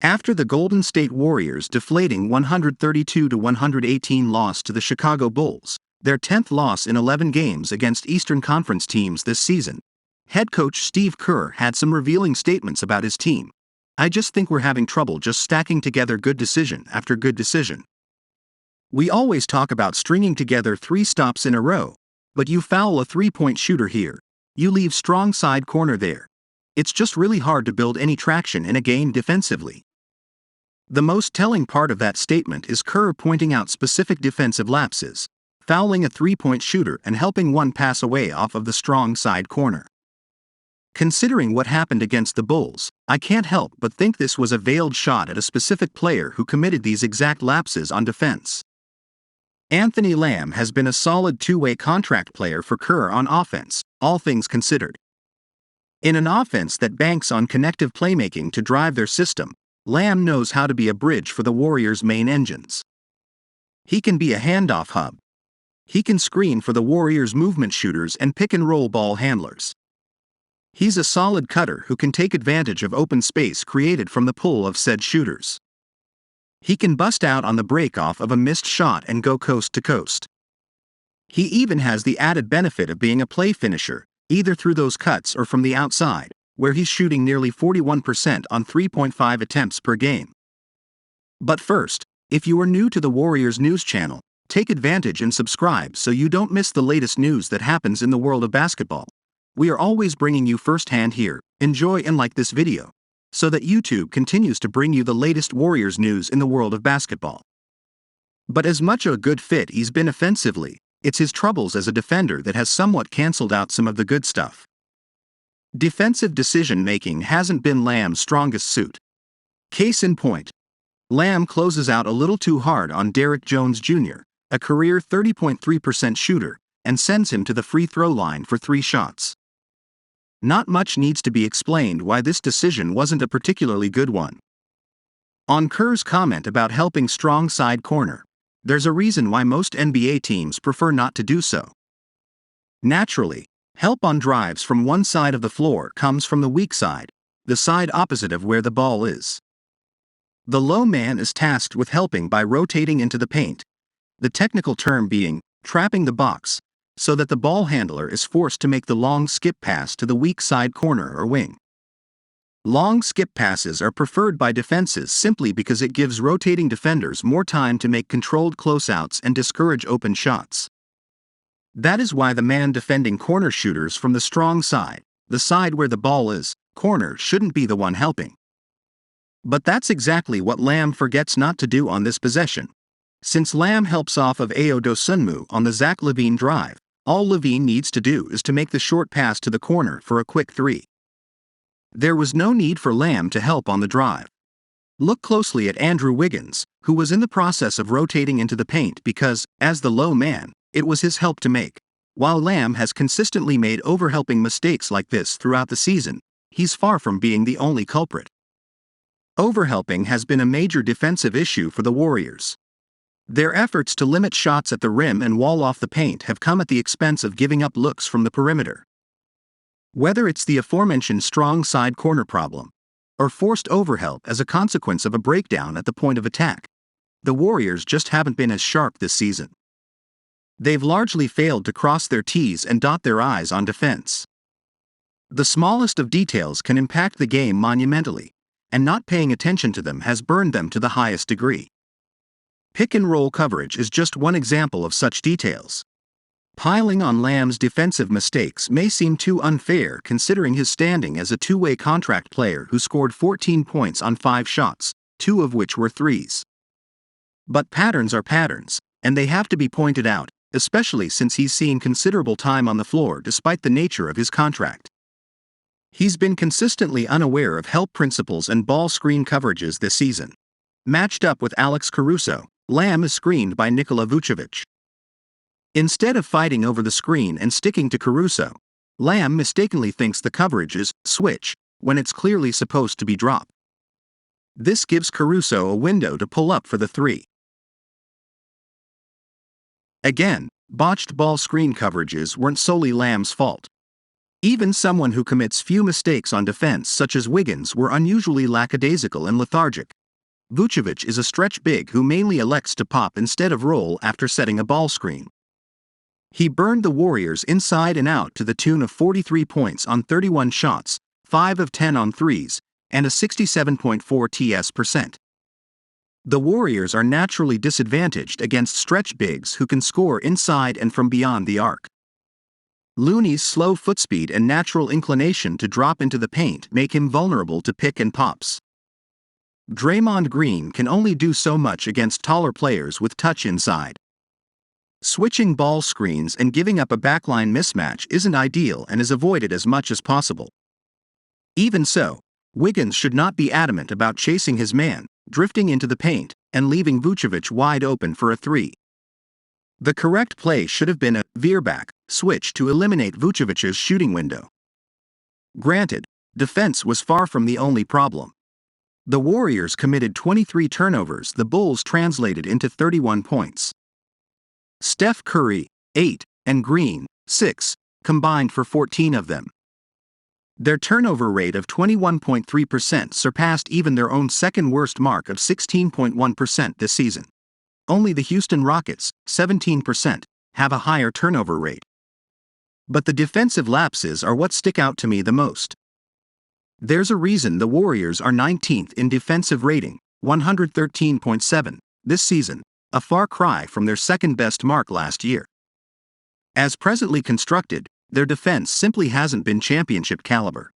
After the Golden State Warriors' deflating 132-118 loss to the Chicago Bulls, their 10th loss in 11 games against Eastern Conference teams this season, head coach Steve Kerr had some revealing statements about his team. "I just think we're having trouble just stacking together good decision after good decision. We always talk about stringing together 3 stops in a row, but you foul a 3-point shooter here. You leave strong side corner there. It's just really hard to build any traction in a game defensively." The most telling part of that statement is Kerr pointing out specific defensive lapses, fouling a 3-point shooter and helping one pass away off of the strong side corner. Considering what happened against the Bulls, I can't help but think this was a veiled shot at a specific player who committed these exact lapses on defense. Anthony Lamb has been a solid two-way contract player for Kerr on offense, all things considered. In an offense that banks on connective playmaking to drive their system, Lamb knows how to be a bridge for the Warriors' main engines. He can be a handoff hub. He can screen for the Warriors' movement shooters and pick-and-roll ball handlers. He's a solid cutter who can take advantage of open space created from the pull of said shooters. He can bust out on the break-off of a missed shot and go coast to coast. He even has the added benefit of being a play finisher, either through those cuts or from the outside, where he's shooting nearly 41% on 3.5 attempts per game. But first, if you are new to the Warriors news channel, take advantage and subscribe so you don't miss the latest news that happens in the world of basketball. We are always bringing you firsthand here. Enjoy and like this video, so that YouTube continues to bring you the latest Warriors news in the world of basketball. But as much a good fit he's been offensively, it's his troubles as a defender that has somewhat canceled out some of the good stuff. Defensive decision-making hasn't been Lamb's strongest suit. Case in point, Lamb closes out a little too hard on Derrick Jones Jr., a career 30.3% shooter, and sends him to the free throw line for 3 shots. Not much needs to be explained why this decision wasn't a particularly good one. On Kerr's comment about helping strong side corner, there's a reason why most NBA teams prefer not to do so. Naturally, help on drives from one side of the floor comes from the weak side, the side opposite of where the ball is. The low man is tasked with helping by rotating into the paint, the technical term being trapping the box, so that the ball handler is forced to make the long skip pass to the weak side corner or wing. Long skip passes are preferred by defenses simply because it gives rotating defenders more time to make controlled closeouts and discourage open shots. That is why the man defending corner shooters from the strong side, the side where the ball is, corner, shouldn't be the one helping. But that's exactly what Lamb forgets not to do on this possession. Since Lamb helps off of Ayo Dosunmu on the Zach LaVine drive, all LaVine needs to do is to make the short pass to the corner for a quick 3. There was no need for Lamb to help on the drive. Look closely at Andrew Wiggins, who was in the process of rotating into the paint because, as the low man, it was his help to make. While Lamb has consistently made overhelping mistakes like this throughout the season, he's far from being the only culprit. Overhelping has been a major defensive issue for the Warriors. Their efforts to limit shots at the rim and wall off the paint have come at the expense of giving up looks from the perimeter. Whether it's the aforementioned strong side corner problem, or forced overhelp as a consequence of a breakdown at the point of attack, the Warriors just haven't been as sharp this season. They've largely failed to cross their T's and dot their I's on defense. The smallest of details can impact the game monumentally, and not paying attention to them has burned them to the highest degree. Pick-and-roll coverage is just one example of such details. Piling on Lamb's defensive mistakes may seem too unfair considering his standing as a two-way contract player who scored 14 points on 5 shots, 2 of which were threes. But patterns are patterns, and they have to be pointed out, especially since he's seen considerable time on the floor despite the nature of his contract. He's been consistently unaware of help principles and ball screen coverages this season. Matched up with Alex Caruso, Lamb is screened by Nikola Vucevic. Instead of fighting over the screen and sticking to Caruso, Lamb mistakenly thinks the coverage is switch when it's clearly supposed to be drop. This gives Caruso a window to pull up for the 3. Again, botched ball screen coverages weren't solely Lamb's fault. Even someone who commits few mistakes on defense, such as Wiggins, were unusually lackadaisical and lethargic. Vucevic is a stretch big who mainly elects to pop instead of roll after setting a ball screen. He burned the Warriors inside and out to the tune of 43 points on 31 shots, 5 of 10 on threes, and a 67.4 TS%. The Warriors are naturally disadvantaged against stretch bigs who can score inside and from beyond the arc. Looney's slow footspeed and natural inclination to drop into the paint make him vulnerable to pick and pops. Draymond Green can only do so much against taller players with touch inside. Switching ball screens and giving up a backline mismatch isn't ideal and is avoided as much as possible. Even so, Wiggins should not be adamant about chasing his man, drifting into the paint, and leaving Vucevic wide open for a three. The correct play should have been a veerback switch to eliminate Vucevic's shooting window. Granted, defense was far from the only problem. The Warriors committed 23 turnovers, the Bulls translated into 31 points. Steph Curry, 8, and Green, 6, combined for 14 of them. Their turnover rate of 21.3% surpassed even their own second-worst mark of 16.1% this season. Only the Houston Rockets, 17%, have a higher turnover rate. But the defensive lapses are what stick out to me the most. There's a reason the Warriors are 19th in defensive rating, 113.7, this season, a far cry from their second-best mark last year. As presently constructed, their defense simply hasn't been championship caliber.